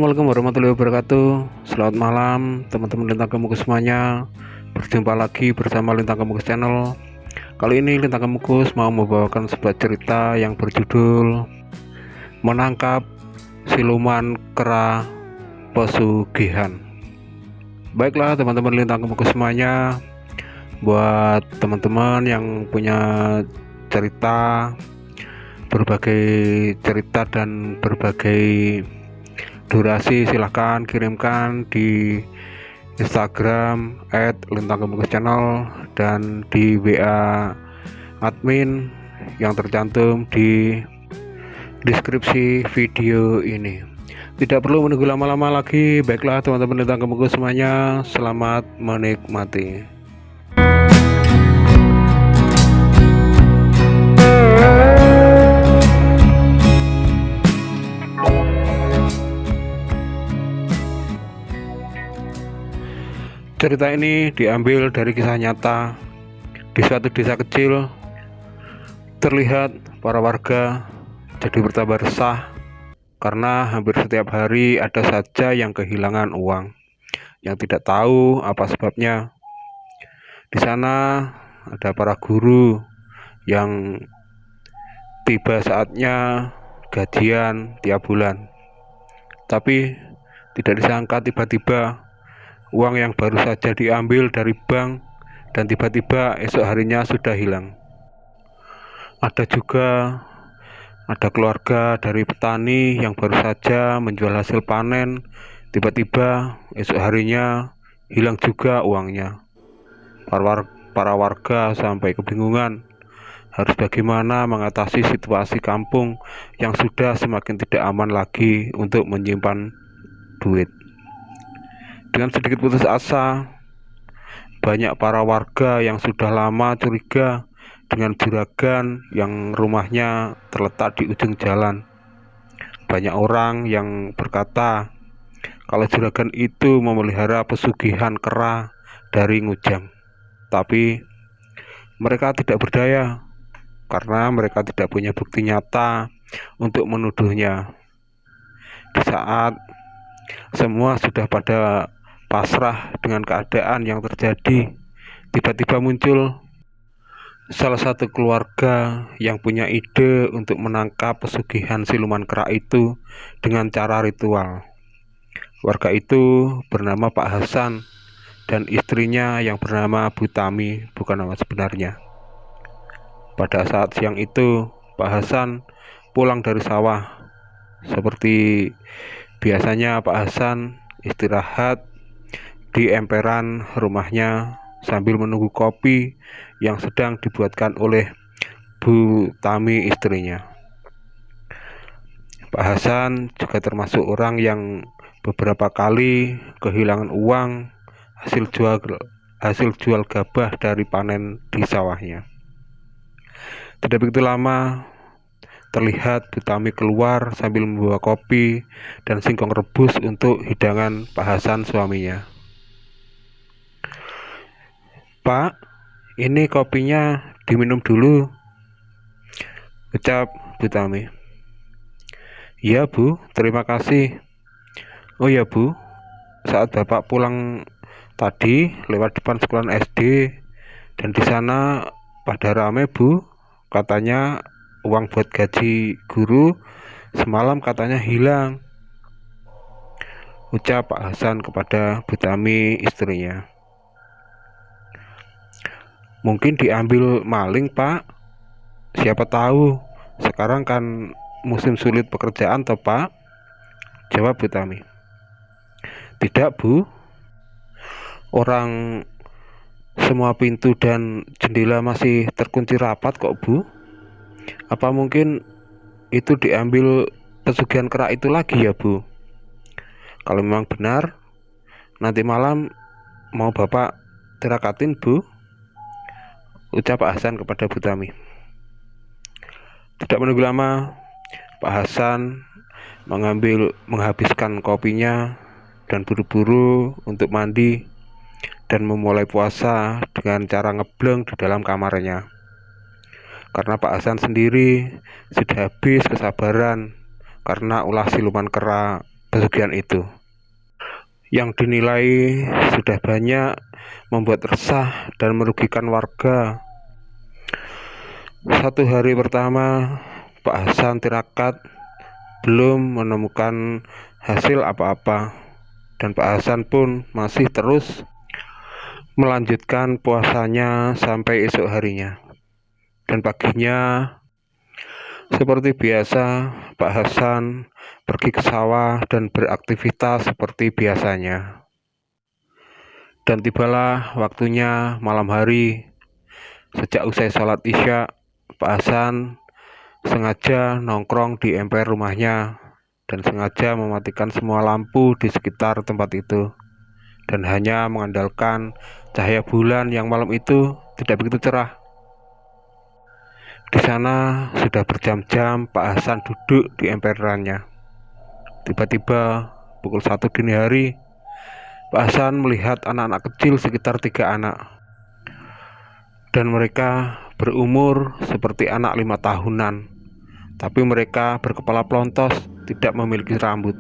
Assalamualaikum warahmatullahi wabarakatuh. Selamat malam teman-teman Lintang Kemukus semuanya. Berjumpa lagi bersama Lintang Kemukus Channel. Kali ini Lintang Kemukus mau membawakan sebuah cerita yang berjudul Menangkap Siluman Kera Pesugihan. Baiklah teman-teman Lintang Kemukus semuanya, buat teman-teman yang punya cerita, berbagai cerita dan berbagai durasi, silahkan kirimkan di Instagram @lintangkemukuschannel dan di WA admin yang tercantum di deskripsi video ini. Tidak perlu menunggu lama-lama lagi. Baiklah teman-teman Lintang Kemukus semuanya, selamat menikmati. Cerita ini diambil dari kisah nyata. Di suatu desa kecil, terlihat para warga jadi bertambah resah karena hampir setiap hari ada saja yang kehilangan uang, yang tidak tahu apa sebabnya. Di sana ada para guru yang tiba saatnya gajian tiap bulan, tapi tidak disangka tiba-tiba uang yang baru saja diambil dari bank dan tiba-tiba esok harinya sudah hilang. Ada keluarga dari petani yang baru saja menjual hasil panen, tiba-tiba esok harinya hilang juga uangnya. Para warga sampai kebingungan harus bagaimana mengatasi situasi kampung yang sudah semakin tidak aman lagi untuk menyimpan duit. Dengan sedikit putus asa, banyak para warga yang sudah lama curiga dengan juragan yang rumahnya terletak di ujung jalan. Banyak orang yang berkata kalau juragan itu memelihara pesugihan kera dari Ngujang. Tapi mereka tidak berdaya karena mereka tidak punya bukti nyata untuk menuduhnya. Di saat semua sudah pada pasrah dengan keadaan yang terjadi, tiba-tiba muncul salah satu keluarga yang punya ide untuk menangkap pesugihan siluman kera itu dengan cara ritual. Warga itu bernama Pak Hasan dan istrinya yang bernama Bu Tami, bukan nama sebenarnya. Pada saat siang itu, Pak Hasan pulang dari sawah. Seperti biasanya, Pak Hasan istirahat di emperan rumahnya sambil menunggu kopi yang sedang dibuatkan oleh Bu Tami, istrinya. Pak Hasan juga termasuk orang yang beberapa kali kehilangan uang hasil jual gabah dari panen di sawahnya. Tidak begitu lama, terlihat Bu Tami keluar sambil membawa kopi dan singkong rebus untuk hidangan Pak Hasan, suaminya. "Pak, ini kopinya diminum dulu," ucap Bu Tami. "Iya Bu, terima kasih. Oh ya Bu, saat Bapak pulang tadi lewat depan sekolah SD dan di sana pada rame Bu, katanya uang buat gaji guru semalam katanya hilang," ucap Pak Hasan kepada Bu Tami, istrinya. "Mungkin diambil maling Pak, siapa tahu, sekarang kan musim sulit pekerjaan toh Pak," jawab Bu Tami. "Tidak Bu, orang semua pintu dan jendela masih terkunci rapat kok Bu. Apa mungkin itu diambil pesugihan kera itu lagi ya Bu? Kalau memang benar, nanti malam mau Bapak tirakatin Bu," ucap Pak Hasan kepada Bu Tami. Tidak menunggu lama, Pak Hasan menghabiskan kopinya dan buru-buru untuk mandi dan memulai puasa dengan cara ngebleng di dalam kamarnya. Karena Pak Hasan sendiri sudah habis kesabaran karena ulah siluman kera pesugihan itu, yang dinilai sudah banyak membuat resah dan merugikan warga. Satu hari pertama, Pak Hasan tirakat belum menemukan hasil apa-apa, dan Pak Hasan pun masih terus melanjutkan puasanya sampai esok harinya. Dan paginya, seperti biasa, Pak Hasan pergi ke sawah dan beraktivitas seperti biasanya. Dan tibalah waktunya malam hari. Sejak usai sholat Isya, Pak Hasan sengaja nongkrong di emper rumahnya dan sengaja mematikan semua lampu di sekitar tempat itu, dan hanya mengandalkan cahaya bulan yang malam itu tidak begitu cerah. Di sana sudah berjam-jam Pak Hasan duduk di emperannya. Tiba-tiba pukul 1 dini hari, Pak Hasan melihat anak-anak kecil sekitar 3 anak, dan mereka berumur seperti anak 5 tahunan, tapi mereka berkepala pelontos, tidak memiliki rambut.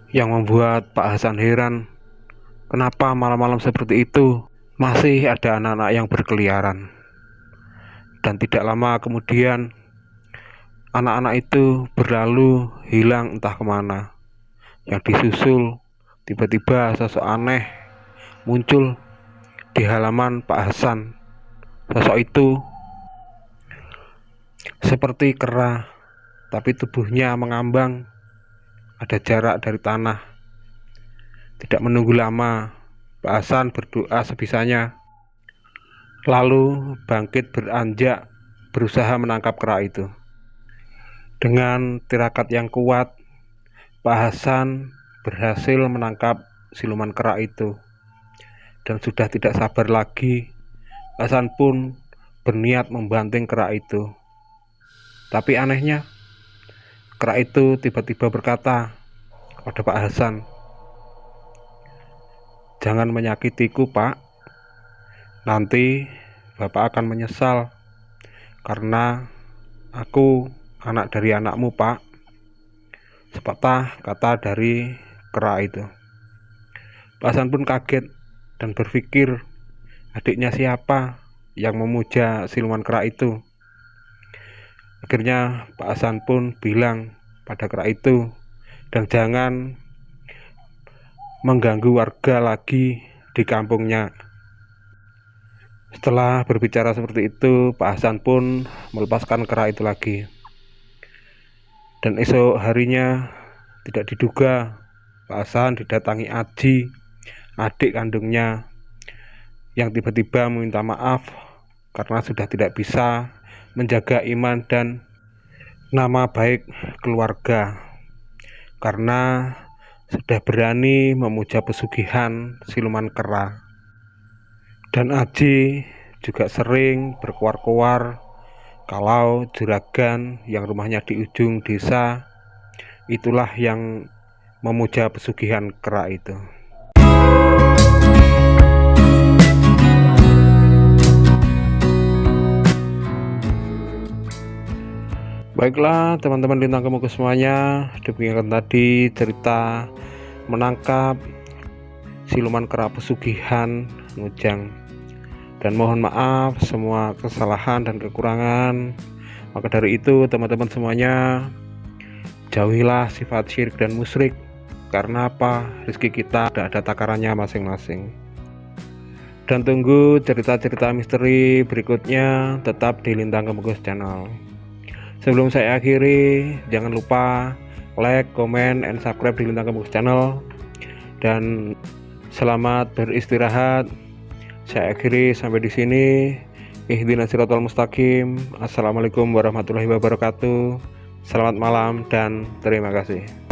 Yang membuat Pak Hasan heran, kenapa malam-malam seperti itu masih ada anak-anak yang berkeliaran. Dan tidak lama kemudian, anak-anak itu berlalu hilang entah kemana. Yang disusul, tiba-tiba sosok aneh muncul di halaman Pak Hasan. Sosok itu seperti kera, tapi tubuhnya mengambang, ada jarak dari tanah. Tidak menunggu lama, Pak Hasan berdoa sebisanya, lalu bangkit beranjak berusaha menangkap kera itu. Dengan tirakat yang kuat, Pak Hasan berhasil menangkap siluman kera itu. Dan sudah tidak sabar lagi, Pak Hasan pun berniat membanting kera itu. Tapi anehnya, kera itu tiba-tiba berkata kepada Pak Hasan, "Jangan menyakitiku, Pak. Nanti Bapak akan menyesal, karena aku anak dari anakmu, Pak." Sepatah kata dari kera itu. Pak Hasan pun kaget dan berpikir, adiknya siapa yang memuja siluman kera itu. Akhirnya Pak Hasan pun bilang pada kera itu, dan jangan mengganggu warga lagi di kampungnya. Setelah berbicara seperti itu, Pak Hasan pun melepaskan kera itu lagi. Dan esok harinya, tidak diduga, Pak Hasan didatangi Aji, adik kandungnya, yang tiba-tiba meminta maaf karena sudah tidak bisa menjaga iman dan nama baik keluarga, karena sudah berani memuja pesugihan siluman kera. Dan Aji juga sering berkoar-koar kalau juragan yang rumahnya di ujung desa itulah yang memuja pesugihan kera itu. Baiklah teman-teman lintang kemuku semuanya, demikian tadi cerita menangkap siluman kera pesugihan Ngujang. Dan mohon maaf semua kesalahan dan kekurangan. Maka dari itu teman-teman semuanya, jauhilah sifat syirik dan musyrik. Karena apa? Rezeki kita ada takarannya masing-masing. Dan tunggu cerita-cerita misteri berikutnya tetap di Lintang Kemukus Channel. Sebelum saya akhiri, jangan lupa like, comment, and subscribe di Lintang Kemukus Channel. Dan selamat beristirahat. Saya akhiri sampai di sini. Ihdinas siratal mustaqim. Assalamualaikum warahmatullahi wabarakatuh. Selamat malam dan terima kasih.